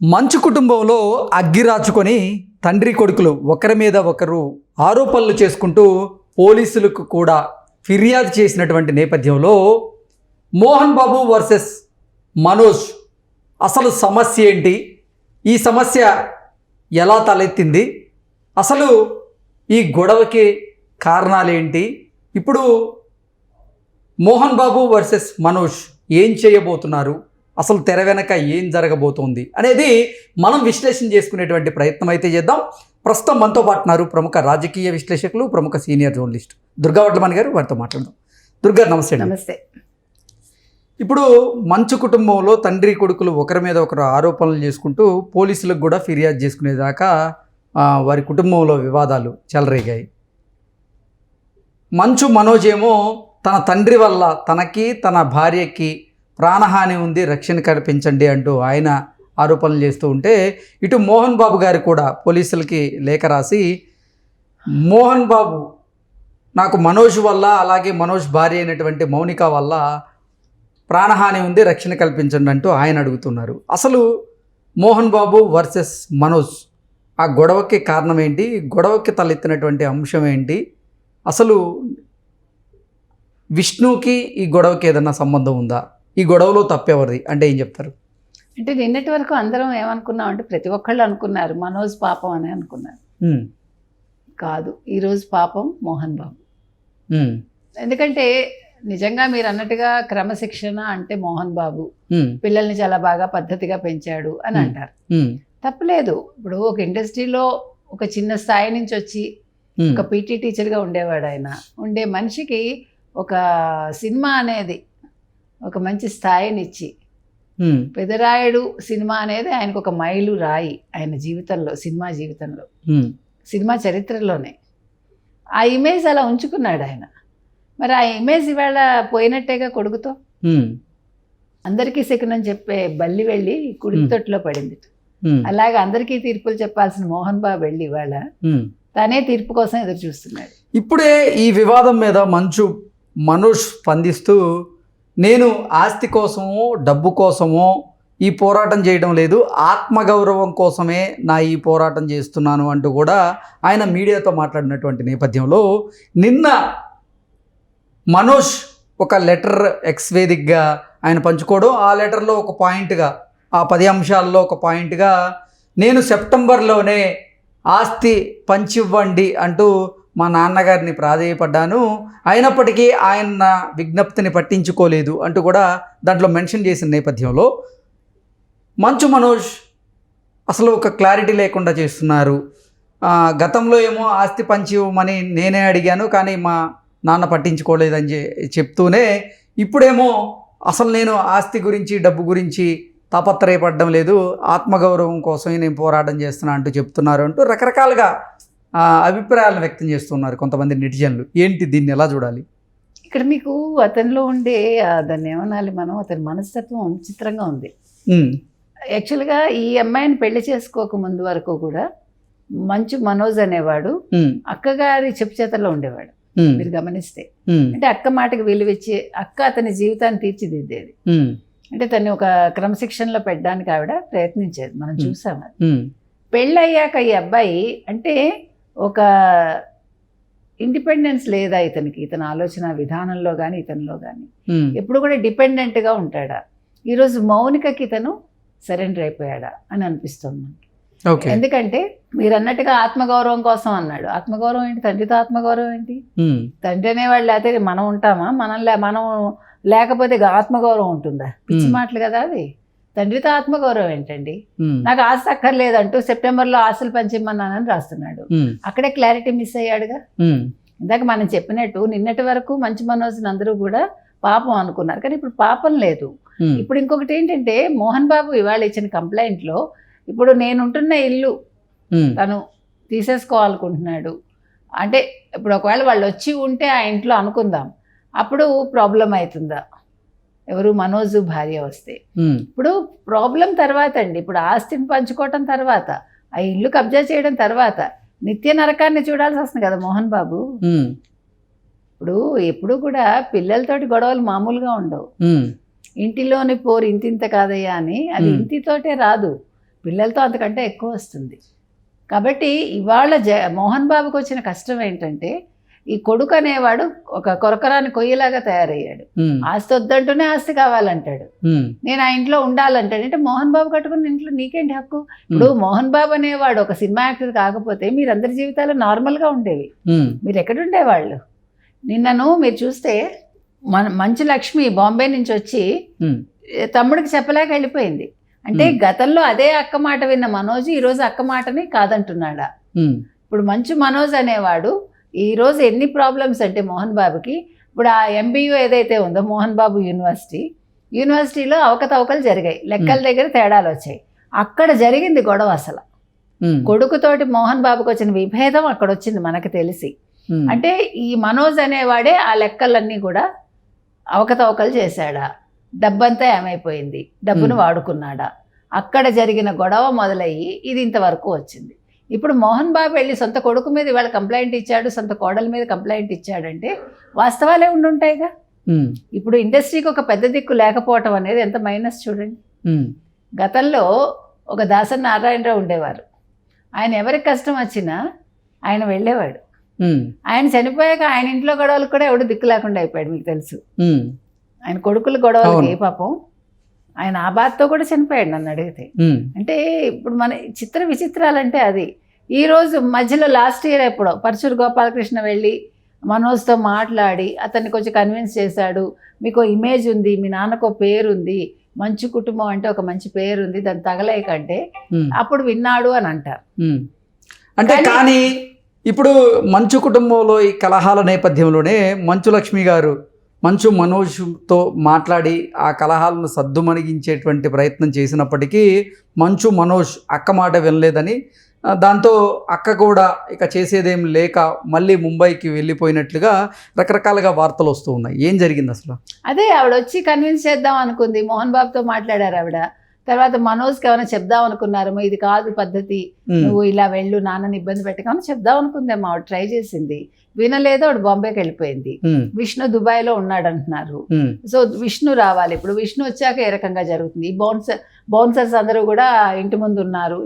మంచు కుటుంబంలో అగ్గి రాచుకొని తండ్రి కొడుకులు ఒకరి మీద ఒకరు ఆరోపణలు చేసుకుంటూ పోలీసులకు కూడా ఫిర్యాదు చేసినటువంటి నేపథ్యంలో మోహన్ బాబు వర్సెస్ మనోజ్ అసలు సమస్య ఏంటి, ఈ సమస్య ఎలా తలెత్తింది, అసలు ఈ గొడవకి కారణాలేంటి, ఇప్పుడు మోహన్ బాబు వర్సెస్ మనోజ్ ఏం చేయబోతున్నారు, అసలు తెర వెనక ఏం జరగబోతోంది అనేది మనం విశ్లేషణ చేసుకునేటువంటి ప్రయత్నం అయితే చేద్దాం. ప్రస్తుతం మనతో పాటున్నారు ప్రముఖ రాజకీయ విశ్లేషకులు, ప్రముఖ సీనియర్ జర్నలిస్ట్ దుర్గా వడ్లమణి గారు. వారితో మాట్లాడదాం. దుర్గా నమస్తే. నమస్తే. ఇప్పుడు మంచు కుటుంబంలో తండ్రి కొడుకులు ఒకరి మీద ఒకరు ఆరోపణలు చేసుకుంటూ పోలీసులకు కూడా ఫిర్యాదు చేసుకునేదాకా వారి కుటుంబంలో వివాదాలు చెలరేగాయి. మంచు మనోజ్ ఏమో తన తండ్రి వల్ల తనకి తన భార్యకి ప్రాణహాని ఉంది, రక్షణ కల్పించండి అంటూ ఆయన ఆరోపణలు చేస్తూ ఉంటే, ఇటు మోహన్ బాబు గారు కూడా పోలీసులకి లేఖ రాసి మోహన్ బాబు నాకు మనోజ్ వల్ల, అలాగే మనోజ్ భార్య అయినటువంటి మౌనిక వల్ల ప్రాణహాని ఉంది, రక్షణ కల్పించండి అంటూ ఆయన అడుగుతున్నారు. అసలు మోహన్ బాబు వర్సెస్ మనోజ్ ఆ గొడవకి కారణం ఏంటి, గొడవకి తలెత్తినటువంటి అంశం ఏంటి, అసలు విష్ణుకి ఈ గొడవకి ఏదన్నా సంబంధం ఉందా, ఈ గొడవలో తప్పెవరిది అంటే ఏం చెప్తారు? అంటే నిన్నటి వరకు అందరం ఏమనుకున్నాం అంటే ప్రతి ఒక్కళ్ళు అనుకున్నారు మనోజ్ పాపం అని అనుకున్నారు. కాదు, ఈరోజు పాపం మోహన్ బాబు. ఎందుకంటే నిజంగా మీరు అన్నట్టుగా క్రమశిక్షణ అంటే మోహన్ బాబు పిల్లల్ని చాలా బాగా పద్ధతిగా పెంచాడు అని అంటారు. తప్పలేదు. ఇప్పుడు ఒక ఇండస్ట్రీలో ఒక చిన్న స్థాయి నుంచి వచ్చి ఒక పీటీ టీచర్గా ఉండేవాడు. ఆయన ఉండే మనిషికి ఒక సినిమా అనేది ఒక మంచి స్థాయినిచ్చి, పెదరాయుడు సినిమా అనేది ఆయనకు ఒక మైలు రాయి ఆయన జీవితంలో, సినిమా జీవితంలో, సినిమా చరిత్రలోనే ఆ ఇమేజ్ అలా ఉంచుకున్నాడు ఆయన. మరి ఆ ఇమేజ్ ఇవాళ పోయినట్టేగా కొడుకుతో. అందరికీ శకునం చెప్పే బల్లి వెళ్ళి కుడికి తొట్టులో పడింది. అలాగే అందరికీ తీర్పులు చెప్పాల్సిన మోహన్ బాబు వెళ్ళి ఇవాళ తనే తీర్పు కోసం ఎదురు చూస్తున్నాడు. ఇప్పుడే ఈ వివాదం మీద మనోజ్ స్పందిస్తూ, నేను ఆస్తి కోసమో డబ్బు కోసమో ఈ పోరాటం చేయడం లేదు, ఆత్మగౌరవం కోసమే నా ఈ పోరాటం చేస్తున్నాను అంటూ కూడా ఆయన మీడియాతో మాట్లాడినటువంటి నేపథ్యంలో నిన్న మనోజ్ ఒక లెటర్ ఎక్స్ వేదికగా ఆయన పంచుకోవడం, ఆ లెటర్లో ఒక పాయింట్గా, ఆ 10 అంశాల్లో ఒక పాయింట్గా నేను సెప్టెంబర్లోనే ఆస్తి పంచివ్వండి అంటూ మా నాన్నగారిని ప్రాధేయపడ్డాను, అయినప్పటికీ ఆయన నా విజ్ఞప్తిని పట్టించుకోలేదు అంటూ కూడా దాంట్లో మెన్షన్ చేసిన నేపథ్యంలో మంచు మనోజ్ అసలు ఒక క్లారిటీ లేకుండా చేస్తున్నారు. గతంలో ఏమో ఆస్తి పంచివ్వమని నేనే అడిగాను కానీ మా నాన్న పట్టించుకోలేదని చెప్తూనే, ఇప్పుడేమో అసలు నేను ఆస్తి గురించి డబ్బు గురించి తాపత్రయపడడం లేదు, ఆత్మగౌరవం కోసమే నేను పోరాటం చేస్తున్నా అంటూ చెప్తున్నారు అంటూ రకరకాలుగా అభిప్రాయాలను వ్యక్తం చేస్తున్నారు కొంతమంది నెటిజన్లు. ఏంటి, దీన్ని ఎలా చూడాలి? ఇక్కడ మీకు అతనిలో ఉండే దాన్ని ఏమనాలి మనం, అతని మనస్తత్వం చిత్రంగా ఉంది. యాక్చువల్గా ఈ అమ్మాయిని పెళ్లి చేసుకోక ముందు వరకు కూడా మంచు మనోజ్ అనేవాడు అక్కగారి చెప్పు చేతల్లో ఉండేవాడు. మీరు గమనిస్తే అంటే అక్క మాటకి విలువిచ్చి అక్క అతని జీవితాన్ని తీర్చిదిద్దేది. అంటే తను ఒక క్రమశిక్షణలో పెట్టడానికి ఆవిడ ప్రయత్నించేది, మనం చూసాం. పెళ్ళయ్యాక ఈ అబ్బాయి అంటే ఒక ఇండిపెండెన్స్ లేదా ఇతనికి, ఇతని ఆలోచన విధానంలో కానీ ఇతనిలో కానీ ఎప్పుడు కూడా డిపెండెంట్గా ఉంటాడా. ఈరోజు మౌనికకి ఇతను సరెండర్ అయిపోయాడా అని అనిపిస్తుంది మనకి. ఎందుకంటే మీరు అన్నట్టుగా ఆత్మగౌరవం కోసం అన్నాడు. ఆత్మగౌరవం ఏంటి? తండ్రితో ఆత్మగౌరవం ఏంటి? తండ్రి అనేవాళ్ళు లేకపోతే మనం ఉంటామా? మనం లేకపోతే ఆత్మగౌరవం ఉంటుందా? పిచ్చి మాటలు కదా అది. తండ్రితో ఆత్మగౌరవం ఏంటండి? నాకు ఆస్తి అక్కర్లేదంటూ సెప్టెంబర్లో ఆస్తులు పంచిమ్మన్నానని రాస్తున్నాడు. అక్కడే క్లారిటీ మిస్ అయ్యాడుగా. ఇందాక మనం చెప్పినట్టు నిన్నటి వరకు మంచు మనోజ్ని అందరూ కూడా పాపం అనుకున్నారు, కానీ ఇప్పుడు పాపం లేదు. ఇప్పుడు ఇంకొకటి ఏంటంటే మోహన్ బాబు ఇవాళ ఇచ్చిన కంప్లైంట్లో, ఇప్పుడు నేనుంటున్న ఇల్లు తను తీసేసుకోవాలనుకుంటున్నాడు అంటే, ఇప్పుడు ఒకవేళ వాళ్ళు వచ్చి ఉంటే ఆ ఇంట్లో అనుకుందాం, అప్పుడు ప్రాబ్లం అవుతుందా? ఎవరు? మనోజు భార్య వస్తే. ఇప్పుడు ప్రాబ్లం తర్వాత అండి, ఇప్పుడు ఆస్తిని పంచుకోవటం తర్వాత, ఆ ఇల్లు కబ్జా చేయడం తర్వాత నిత్య నరకాన్ని చూడాల్సి వస్తుంది కదా మోహన్ బాబు. ఇప్పుడు ఎప్పుడు కూడా పిల్లలతోటి గొడవలు మామూలుగా ఉండవు. ఇంటిలోని పోరు ఇంతింత కాదయ్యా అని, అది ఇంటితోటే రాదు. పిల్లలతో అంతకంటే ఎక్కువ వస్తుంది. కాబట్టి ఇవాళ మోహన్ బాబుకి వచ్చిన కష్టం ఏంటంటే ఈ కొడుకు అనేవాడు ఒక కొరకరాని కొయ్యలాగా తయారయ్యాడు. ఆస్తి వద్దంటూనే ఆస్తి కావాలంటాడు, నేను ఆ ఇంట్లో ఉండాలంటాడు. అంటే మోహన్ బాబు కట్టుకున్న ఇంట్లో నీకేంటి హక్కు? ఇప్పుడు మోహన్ బాబు అనేవాడు ఒక సినిమా యాక్టర్ కాకపోతే మీరందరి జీవితాలు నార్మల్గా ఉండేవి, మీరు ఎక్కడుండేవాళ్ళు? నిన్నను మీరు చూస్తే మంచు లక్ష్మి బాంబే నుంచి వచ్చి తమ్ముడికి చెప్పలేక వెళ్ళిపోయింది. అంటే గతంలో అదే అక్క మాట విన్న మనోజ్ ఈరోజు అక్క మాటని కాదంటున్నాడా? ఇప్పుడు మంచు మనోజ్ అనేవాడు ఈరోజు ఎన్ని ప్రాబ్లమ్స్ అంటే మోహన్ బాబుకి, ఇప్పుడు ఆ MBU ఏదైతే ఉందో మోహన్ బాబు యూనివర్సిటీలో అవకతవకలు జరిగాయి, లెక్కల దగ్గర తేడాలు వచ్చాయి. అక్కడ జరిగింది గొడవ. అసలు కొడుకుతోటి మోహన్ బాబుకి వచ్చిన విభేదం అక్కడ వచ్చింది మనకు తెలిసి. అంటే ఈ మనోజ్ అనేవాడే ఆ లెక్కలన్నీ కూడా అవకతవకలు చేశాడా, డబ్బంతా ఏమైపోయింది, డబ్బును వాడుకున్నాడా, అక్కడ జరిగిన గొడవ మొదలయ్యి ఇది ఇంతవరకు వచ్చింది. ఇప్పుడు మోహన్ బాబు వెళ్ళి సొంత కొడుకు మీద ఇవాళ కంప్లైంట్ ఇచ్చాడు, సొంత కోడల మీద కంప్లైంట్ ఇచ్చాడంటే వాస్తవాలే ఉండుంటాయిగా. ఇప్పుడు ఇండస్ట్రీకి ఒక పెద్ద దిక్కు లేకపోవటం అనేది ఎంత మైనస్ చూడండి. గతంలో ఒక దాసరి నారాయణరావు ఉండేవారు, ఆయన ఎవరికి కష్టం వచ్చినా ఆయన వెళ్ళేవాడు. ఆయన చనిపోయాక ఆయన ఇంట్లో గొడవలకు కూడా ఎవడు దిక్కు లేకుండా అయిపోయాడు, మీకు తెలుసు. ఆయన కొడుకుల గొడవలకి పాపం ఆయన ఆ బాధతో కూడా చనిపోయాడు నన్ను అడిగితే. అంటే ఇప్పుడు మన చిత్ర విచిత్రాలంటే అది. ఈరోజు మధ్యలో లాస్ట్ ఇయర్ ఎప్పుడో పరశురు గోపాలకృష్ణ వెళ్ళి మనోజ్తో మాట్లాడి అతన్ని కొంచెం కన్విన్స్ చేశాడు, మీకు ఇమేజ్ ఉంది, మీ నాన్నకు పేరు ఉంది, మంచి కుటుంబం అంటే ఒక మంచి పేరు ఉంది, దాన్ని తగలేకంటే అప్పుడు విన్నాడు అని అంటారు. అంటే కానీ ఇప్పుడు మంచు కుటుంబంలో ఈ కలహాల నేపథ్యంలోనే మంచు లక్ష్మి గారు మంచు మనోజ్తో మాట్లాడి ఆ కలహాలను సద్దుమణిగించేటువంటి ప్రయత్నం చేసినప్పటికీ మంచు మనోజ్ అక్క మాట వినలేదని, దాంతో అక్క కూడా ఇక చేసేదేం లేక మళ్ళీ ముంబైకి వెళ్ళిపోయినట్లుగా రకరకాలుగా వార్తలు వస్తూ ఉన్నాయి. ఏం జరిగింది అసలు? అదే ఆవిడ వచ్చి కన్విన్స్ చేద్దాం అనుకుంది, మోహన్ బాబుతో మాట్లాడారు ఆవిడ. తర్వాత మనోజ్కి ఏమైనా చెప్దాం అనుకున్నారేమో, ఇది కాదు పద్ధతి, నువ్వు ఇలా వెళ్ళు, నాన్నని ఇబ్బంది పెట్టకమని చెప్దాం అనుకుందేమో. ఆవిడ ట్రై చేసింది, వినలేదు, ఆవిడ బాంబేకి వెళ్ళిపోయింది. విష్ణు దుబాయ్లో ఉన్నాడు అంటున్నారు. సో విష్ణు రావాలి. ఇప్పుడు విష్ణు వచ్చాక ఏ రకంగా జరుగుతుంది? ఈ బౌన్సర్స్ అందరూ కూడా ఇంటి ముందు ఉన్నారు,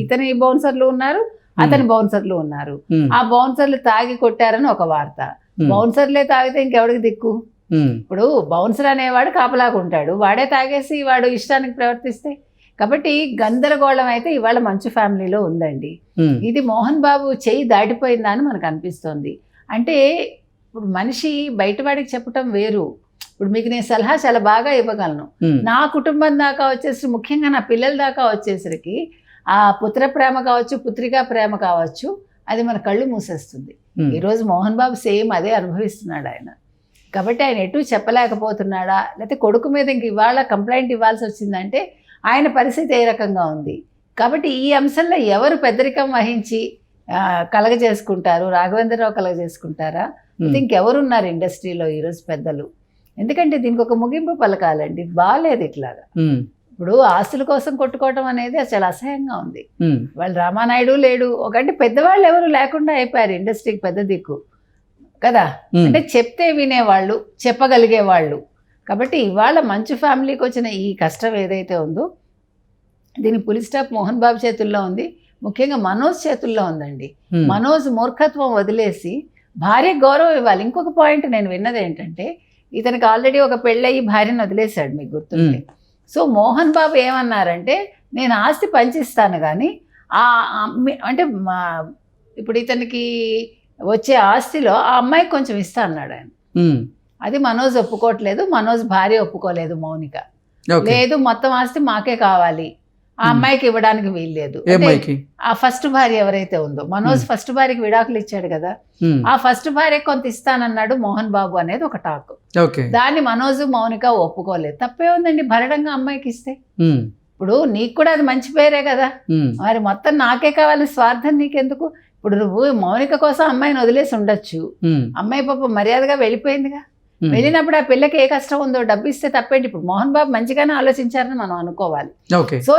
ఇతని బౌన్సర్లు ఉన్నారు, అతని బౌన్సర్లు ఉన్నారు. ఆ బౌన్సర్లు తాగి కొట్టారని ఒక వార్త. బౌన్సర్లే తాగితే ఇంకెవడికి దిక్కు? ఇప్పుడు బౌన్సర్ అనేవాడు కాపలాగా ఉంటాడు, వాడే తాగేసి వాడు ఇష్టానికి ప్రవర్తిస్తే. కాబట్టి గందరగోళం అయితే ఇవాళ మంచు ఫ్యామిలీలో ఉందండి. ఇది మోహన్ బాబు చెయ్యి దాటిపోయిందా అని మనకు అనిపిస్తోంది. అంటే ఇప్పుడు మనిషి బయటవాడికి చెప్పటం వేరు. ఇప్పుడు మీకు నేను సలహా చాలా బాగా ఇవ్వగలను, నా కుటుంబం దాకా వచ్చేసరికి, ముఖ్యంగా నా పిల్లల దాకా వచ్చేసరికి ఆ పుత్ర ప్రేమ కావచ్చు, పుత్రికా ప్రేమ కావచ్చు, అది మన కళ్ళు మూసేస్తుంది. ఈరోజు మోహన్ బాబు సేమ్ అదే అనుభవిస్తున్నాడు ఆయన. కాబట్టి ఆయన ఎటు చెప్పలేకపోతున్నాడా, లేకపోతే కొడుకు మీద ఇంక ఇవాళ కంప్లైంట్ ఇవ్వాల్సి వచ్చిందంటే ఆయన పరిస్థితి ఏ రకంగా ఉంది? కాబట్టి ఈ అంశంలో ఎవరు పెద్దరికం వహించి కలగజేసుకుంటారు? రాఘవేంద్రరావు కలగజేసుకుంటారా? ఇంకెవరున్నారు ఇండస్ట్రీలో ఈరోజు పెద్దలు? ఎందుకంటే దీనికి ఒక ముగింపు పలకాలండి, బాగాలేదు ఇట్లాగా. ఇప్పుడు ఆస్తుల కోసం కొట్టుకోవటం అనేది చాలా అసహ్యంగా ఉంది. వాళ్ళు రామానాయుడు లేడు, ఒకంటే పెద్దవాళ్ళు ఎవరు లేకుండా అయిపోయారు ఇండస్ట్రీకి పెద్ద దిక్కు కదా. అంటే చెప్తే వినేవాళ్ళు, చెప్పగలిగేవాళ్ళు. కాబట్టి ఇవాళ మంచు ఫ్యామిలీకి వచ్చిన ఈ కష్టం ఏదైతే ఉందో దీని పులి స్టాప్ మోహన్ బాబు చేతుల్లో ఉంది, ముఖ్యంగా మనోజ్ చేతుల్లో ఉందండి. మనోజ్ మూర్ఖత్వం వదిలేసి భార్యకు గౌరవం ఇవ్వాలి. ఇంకొక పాయింట్ నేను విన్నది ఏంటంటే, ఇతనికి ఆల్రెడీ ఒక పెళ్ళయి భార్యను వదిలేశాడు, మీకు గుర్తుంటే. సో మోహన్ బాబు ఏమన్నారంటే, నేను ఆస్తి పంచిస్తాను కానీ అంటే ఇప్పుడు ఇతనికి వచ్చే ఆస్తిలో ఆ అమ్మాయికి కొంచెం ఇస్తా అన్నాడు ఆయన. అది మనోజ్ ఒప్పుకోవట్లేదు, మనోజ్ భార్య ఒప్పుకోలేదు, మౌనిక. లేదు మొత్తం ఆస్తి మాకే కావాలి, ఆ అమ్మాయికి ఇవ్వడానికి వీల్లేదు. ఆ ఫస్ట్ భార్య ఎవరైతే ఉందో, మనోజ్ ఫస్ట్ భార్యకి విడాకులు ఇచ్చాడు కదా, ఆ ఫస్ట్ భార్య కొంత ఇస్తానన్నాడు మోహన్ బాబు అనేది ఒక టాక్. దాన్ని మనోజ్ మౌనిక ఒప్పుకోలేదు. తప్పే ఉందండి భరడంగా అమ్మాయికి ఇస్తే? ఇప్పుడు నీకు కూడా అది మంచి పేరే కదా, మరి మొత్తం నాకే కావాలని స్వార్థం నీకెందుకు? ఇప్పుడు నువ్వు మౌనిక కోసం అమ్మాయిని వదిలేసి ఉండొచ్చు, అమ్మాయి పాప మర్యాదగా వెళ్ళిపోయిందిగా. వెళ్ళినప్పుడు ఆ పిల్లకి ఏ కష్టం ఉందో, డబ్బు ఇస్తే తప్పేంటి? ఇప్పుడు మోహన్ బాబు మంచిగానే ఆలోచించారని మనం అనుకోవాలి. సో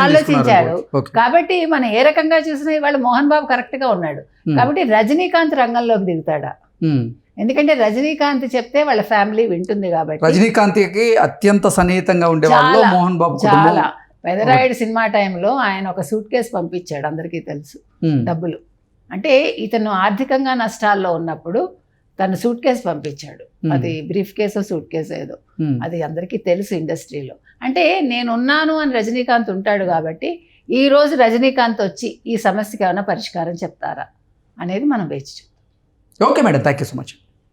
ఆలోచించాడు కాబట్టి మనం ఏ రకంగా చూసినా ఇవాళ మోహన్ బాబు కరెక్ట్ గా ఉన్నాడు. కాబట్టి రజనీకాంత్ రంగంలోకి దిగుతాడా? ఎందుకంటే రజనీకాంత్ చెప్తే వాళ్ళ ఫ్యామిలీ వింటుంది కాబట్టి. రజనీకాంత్కి అత్యంత సన్నిహితంగా ఉండే వాళ్ళు మోహన్ బాబు, చాలా పెదరాయుడు సినిమా టైంలో ఆయన ఒక సూట్ కేసు పంపించాడు, అందరికీ తెలుసు, డబ్బులు. అంటే ఇతను ఆర్థికంగా నష్టాల్లో ఉన్నప్పుడు తను సూట్ కేసు పంపించాడు. అది బ్రీఫ్ కేసో సూట్ కేసు ఏదో, అది అందరికీ తెలుసు ఇండస్ట్రీలో. అంటే నేనున్నాను అని రజనీకాంత్ ఉంటాడు కాబట్టి ఈ రోజు రజనీకాంత్ వచ్చి ఈ సమస్యకి ఏమైనా పరిష్కారం చెప్తారా అనేది మనం వేచి చూద్దాం. Okay madam, thank you so much.